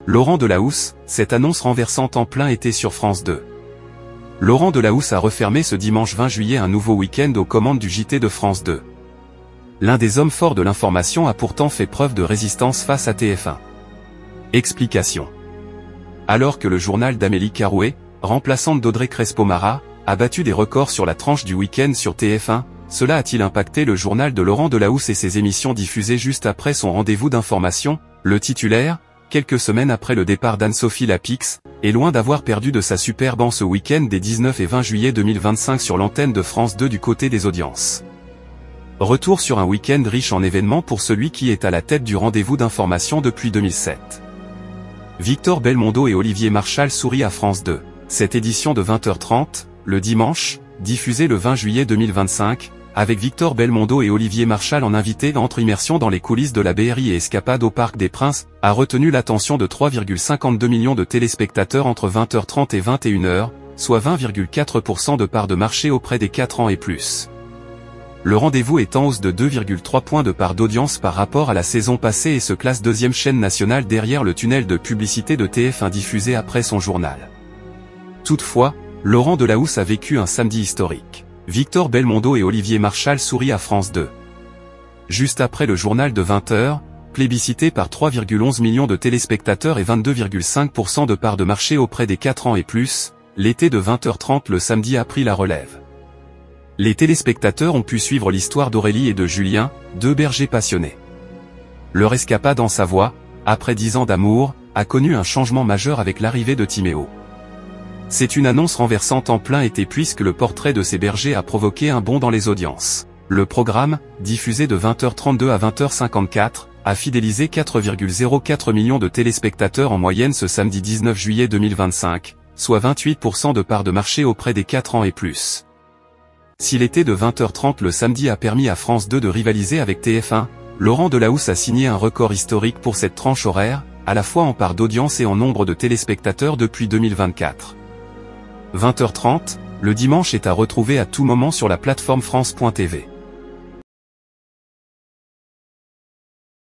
Laurent Delahousse, cette annonce renversante en plein été sur France 2. Laurent Delahousse a refermé ce dimanche 20 juillet un nouveau week-end aux commandes du JT de France 2. L'un des hommes forts de l'information a pourtant fait preuve de résistance face à TF1. Explication. Alors que le journal d'Amélie Carouet, remplaçante d'Audrey Crespo-Mara, a battu des records sur la tranche du week-end sur TF1, cela a-t-il impacté le journal de Laurent Delahousse et ses émissions diffusées juste après son rendez-vous d'information? Le titulaire, quelques semaines après le départ d'Anne-Sophie Lapix, est loin d'avoir perdu de sa superbe en ce week-end des 19 et 20 juillet 2025 sur l'antenne de France 2 du côté des audiences. Retour sur un week-end riche en événements pour celui qui est à la tête du rendez-vous d'information depuis 2007. Victor Belmondo et Olivier Marchal sourient à France 2. Cette édition de 20h30, le dimanche, diffusée le 20 juillet 2025, avec Victor Belmondo et Olivier Marchal en invité entre immersion dans les coulisses de la BRI et escapade au Parc des Princes, a retenu l'attention de 3,52 millions de téléspectateurs entre 20h30 et 21h, soit 20,4% de part de marché auprès des 4 ans et plus. Le rendez-vous est en hausse de 2,3 points de part d'audience par rapport à la saison passée et se classe deuxième chaîne nationale derrière le tunnel de publicité de TF1 diffusé après son journal. Toutefois, Laurent Delahousse a vécu un samedi historique. Victor Belmondo et Olivier Marchal sourient à France 2. Juste après le journal de 20h, plébiscité par 3,11 millions de téléspectateurs et 22,5% de part de marché auprès des 4 ans et plus, l'été de 20h30 le samedi a pris la relève. Les téléspectateurs ont pu suivre l'histoire d'Aurélie et de Julien, deux bergers passionnés. Leur escapade en Savoie, après 10 ans d'amour, a connu un changement majeur avec l'arrivée de Timéo. C'est une annonce renversante en plein été puisque le portrait de ces bergers a provoqué un bond dans les audiences. Le programme, diffusé de 20h32 à 20h54, a fidélisé 4,04 millions de téléspectateurs en moyenne ce samedi 19 juillet 2025, soit 28% de part de marché auprès des 4 ans et plus. Si l'été de 20h30 le samedi a permis à France 2 de rivaliser avec TF1, Laurent Delahousse a signé un record historique pour cette tranche horaire, à la fois en part d'audience et en nombre de téléspectateurs depuis 2024. 20h30, le dimanche est à retrouver à tout moment sur la plateforme France.tv.